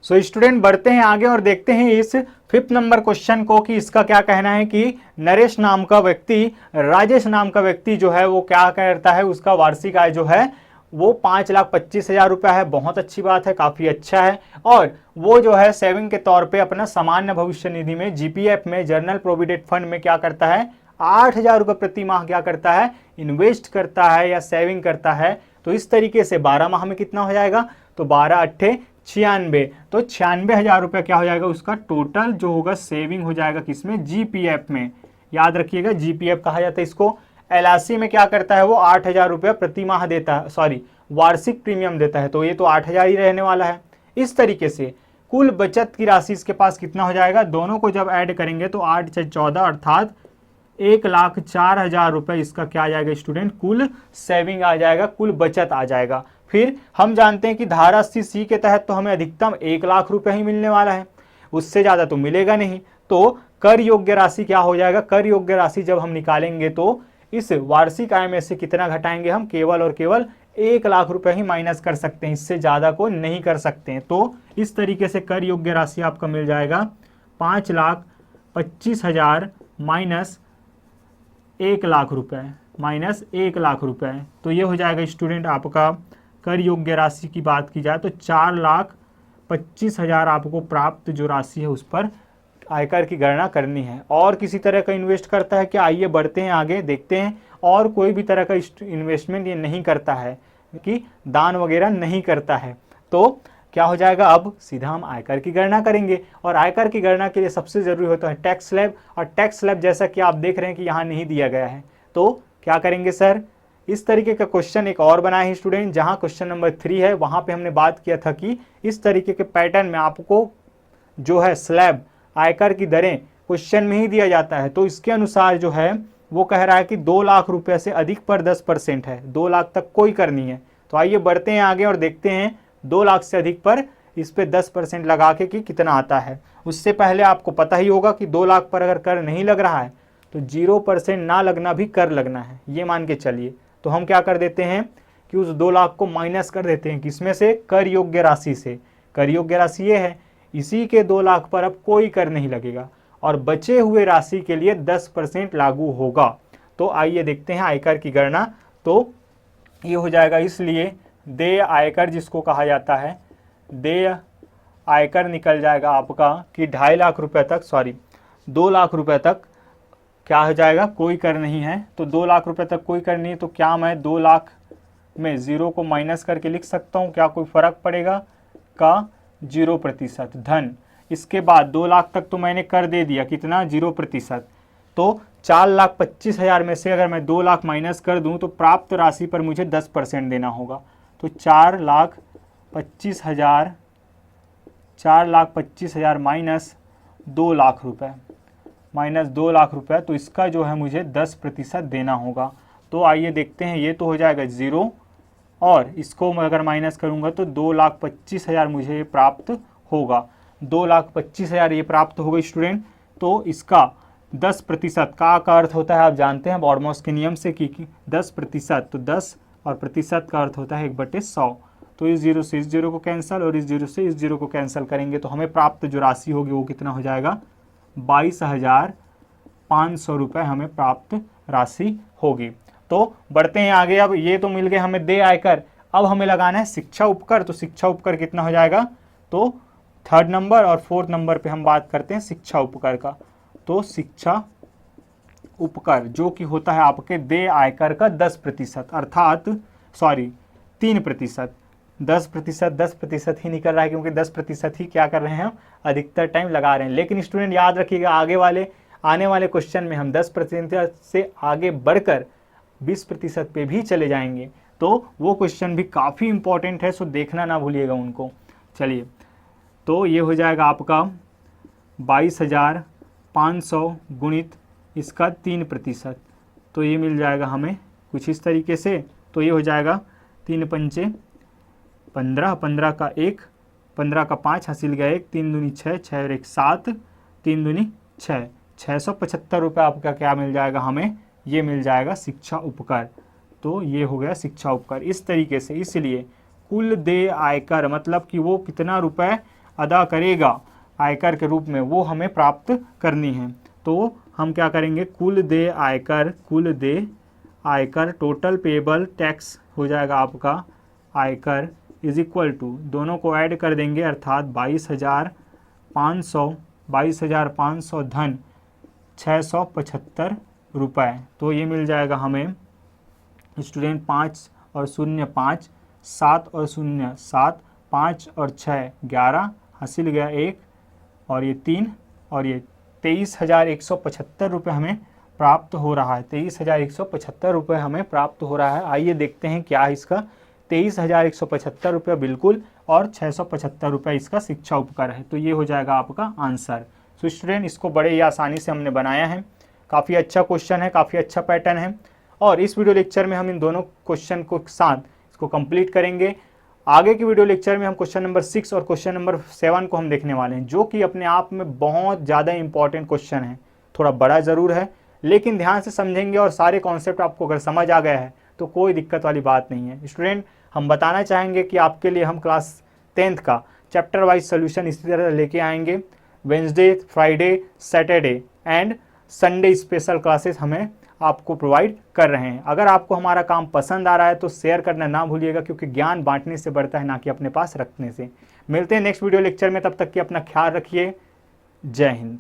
So student बढ़ते हैं आगे और देखते हैं इस 5th नंबर क्वेश्चन को कि इसका क्या कहना है कि नरेश नाम का व्यक्ति, राजेश नाम का व्यक्ति जो है वो क्या करता है, उसका वार्षिक आय जो है वो 5,25,000 रुपया है। बहुत अच्छी बात है, काफी अच्छा है। और वो जो है सेविंग के तौर पे अपना सामान्य भविष्य निधि में, जीपीएफ में, जनरल प्रोविडेंट फंड में क्या करता है, 8,000 रुपये प्रति माह क्या करता है, इन्वेस्ट करता है या सेविंग करता है। तो इस तरीके से 12 माह में कितना हो जाएगा, तो 12 अट्ठे 96, तो 96,000 रुपये क्या हो जाएगा, उसका टोटल जो होगा सेविंग हो जाएगा किसमें, जीपीएफ में। याद रखिएगा जीपीएफ कहा जाता है इसको। एलआईसी में क्या करता है वो 8,000 रुपये प्रति माह देता है, सॉरी वार्षिक प्रीमियम देता है, तो ये तो 8,000 ही रहने वाला है। इस तरीके से कुल बचत की राशि इसके पास कितना हो जाएगा, दोनों को जब ऐड करेंगे तो 8 से 14 अर्थात 1,04,000 रुपये इसका क्या आ जाएगा स्टूडेंट, कुल सेविंग आ जाएगा, कुल बचत आ जाएगा। फिर हम जानते हैं कि धारा 80C के तहत तो हमें अधिकतम 1,00,000 रुपये ही मिलने वाला है, उससे ज़्यादा तो मिलेगा नहीं। तो कर योग्य राशि क्या हो जाएगा, कर योग्य राशि जब हम निकालेंगे तो इस वार्षिक आय में से कितना घटाएंगे हम, केवल और केवल 1,00,000 रुपये ही माइनस कर सकते हैं, इससे ज़्यादा को नहीं कर सकते हैं। तो इस तरीके से कर योग्य राशि आपका मिल जाएगा 5,25,000 माइनस 1,00,000 रुपये, माइनस 1,00,000 रुपये। तो ये हो जाएगा स्टूडेंट आपका कर योग्य राशि की बात की जाए तो 4,25,000 आपको प्राप्त जो राशि है उस पर आयकर की गणना करनी है। और किसी तरह का इन्वेस्ट करता है क्या, आइए बढ़ते हैं आगे देखते हैं। और कोई भी तरह का इन्वेस्टमेंट ये नहीं करता है, कि दान वगैरह नहीं करता है। तो क्या हो जाएगा, अब सीधा हम आयकर की गणना करेंगे। और आयकर की गणना के लिए सबसे जरूरी होता है टैक्स स्लैब, और टैक्स स्लैब जैसा कि आप देख रहे हैं कि यहाँ नहीं दिया गया है। तो क्या करेंगे सर, इस तरीके का क्वेश्चन एक और बनाए हैं स्टूडेंट, जहाँ क्वेश्चन नंबर 3 है वहाँ पे हमने बात किया था कि इस तरीके के पैटर्न में आपको जो है स्लैब, आयकर की दरें क्वेश्चन में ही दिया जाता है। तो इसके अनुसार जो है वो कह रहा है कि 2,00,000 रुपये से अधिक पर 10% है, 2,00,000 तक कोई कर नहीं है। तो आइए बढ़ते हैं आगे और देखते हैं 2,00,000 से अधिक पर इस पे 10% लगा के कि कितना आता है। उससे पहले आपको पता ही होगा कि 2,00,000 पर अगर कर नहीं लग रहा है तो 0% ना लगना भी कर लगना है, ये मान के चलिए। तो हम क्या कर देते हैं कि उस 2,00,000 को माइनस कर देते हैं, किसमें से, कर योग्य राशि से। कर योग्य राशि ये है, इसी के 2,00,000 पर अब कोई कर नहीं लगेगा और बचे हुए राशि के लिए 10% लागू होगा। तो आइए देखते हैं आयकर की गणना। तो ये हो जाएगा, इसलिए देय आयकर जिसको कहा जाता है, देय आयकर निकल जाएगा आपका कि 2,50,000 रुपये तक, सॉरी 2,00,000 रुपये तक क्या हो जाएगा, कोई कर नहीं है। तो 2,00,000 रुपये तक कोई कर नहीं है, तो क्या मैं 2,00,000 में 0 को माइनस करके लिख सकता हूँ, क्या कोई फर्क पड़ेगा, का 0% धन। इसके बाद 2,00,000 तक तो मैंने कर दे दिया, कितना, 0%। तो 4,25,000 में से अगर मैं 2,00,000 माइनस कर दूं तो प्राप्त राशि पर मुझे 10% देना होगा। तो 4,25,000 माइनस 2,00,000 रुपये, माइनस 2,00,000 रुपये, तो इसका जो है मुझे 10% देना होगा। तो आइए देखते हैं, ये तो हो जाएगा 0 और इसको मैं अगर माइनस करूंगा तो 2,25,000 मुझे ये प्राप्त होगा। 2,25,000 ये प्राप्त होगा स्टूडेंट। तो इसका 10% का अर्थ होता है, आप जानते हैं बॉडमॉस के नियम से कि 10%, तो 10 और प्रतिशत का अर्थ होता है 1/100। तो इस 0 से इस 0 को कैंसिल और इस 0 से इस 0 को कैंसिल करेंगे तो हमें प्राप्त जो राशि होगी वो कितना हो जाएगा, 22,500 रुपये हमें प्राप्त राशि होगी। तो बढ़ते हैं आगे। अब ये तो मिल गए हमें देय आयकर, अब हमें लगाना है शिक्षा उपकर। तो शिक्षा उपकर कितना हो जाएगा, तो 3rd नंबर और 4th नंबर पे हम बात करते हैं शिक्षा उपकर का। तो शिक्षा उपकर जो कि होता है आपके देय आयकर का 10%, अर्थात सॉरी 3%। 10% ही निकल रहा है क्योंकि 10% ही क्या कर रहे हैं हम, अधिकतर टाइम लगा रहे हैं। लेकिन स्टूडेंट याद रखिएगा आने वाले क्वेश्चन में हम 10% से आगे बढ़कर 20% पे भी चले जाएंगे, तो वो क्वेश्चन भी काफ़ी इंपॉर्टेंट है, सो देखना ना भूलिएगा उनको। चलिए, तो ये हो जाएगा आपका 22,500 गुणित इसका 3%, तो ये मिल जाएगा हमें कुछ इस तरीके से। तो ये हो जाएगा 3 पंचे 15, 15 का 1, 15 का 5, हासिल गया 1, 3 दूनी 6, 6 और 1 7, 3 दूनी 6, 675 रुपये आपका क्या मिल जाएगा हमें, ये मिल जाएगा शिक्षा उपकर। तो ये हो गया शिक्षा उपकर। इस तरीके से, इसलिए कुल देय आयकर मतलब कि वो कितना रुपए अदा करेगा आयकर के रूप में, वो हमें प्राप्त करनी है। तो हम क्या करेंगे, कुल देय आयकर टोटल पेबल टैक्स हो जाएगा आपका आयकर इज इक्वल टू, दोनों को ऐड कर देंगे अर्थात 22,500 धन 675 रुपये। तो ये मिल जाएगा हमें स्टूडेंट 5 और 0 5, 7 और 0 7, 5 और 6 11, हासिल गया 1 और ये 3 और ये 23,175 रुपये हमें प्राप्त हो रहा है। 23,175 रुपये हमें प्राप्त हो रहा है। आइए देखते हैं क्या है इसका। 23,175 रुपये बिल्कुल और 675 रुपये इसका शिक्षा उपकर है। तो ये हो जाएगा आपका आंसर। तो स्टूडेंट इसको बड़े ही आसानी से हमने बनाया है। काफ़ी अच्छा क्वेश्चन है, काफ़ी अच्छा पैटर्न है। और इस वीडियो लेक्चर में हम इन दोनों क्वेश्चन को साथ इसको कंप्लीट करेंगे। आगे के वीडियो लेक्चर में हम क्वेश्चन नंबर 6 और क्वेश्चन नंबर 7 को हम देखने वाले हैं, जो कि अपने आप में बहुत ज़्यादा इंपॉर्टेंट क्वेश्चन है। थोड़ा बड़ा ज़रूर है, लेकिन ध्यान से समझेंगे और सारे कॉन्सेप्ट आपको अगर समझ आ गया है तो कोई दिक्कत वाली बात नहीं है। स्टूडेंट हम बताना चाहेंगे कि आपके लिए हम क्लास 10th का चैप्टर वाइज सोल्यूशन इसी तरह लेके आएंगे। Wednesday, Friday, Saturday and Sunday special classes हमें आपको प्रोवाइड कर रहे हैं। अगर आपको हमारा काम पसंद आ रहा है तो शेयर करना ना भूलिएगा, क्योंकि ज्ञान बांटने से बढ़ता है, ना कि अपने पास रखने से। मिलते हैं नेक्स्ट वीडियो लेक्चर में, तब तक कि अपना ख्याल रखिए। जय हिंद।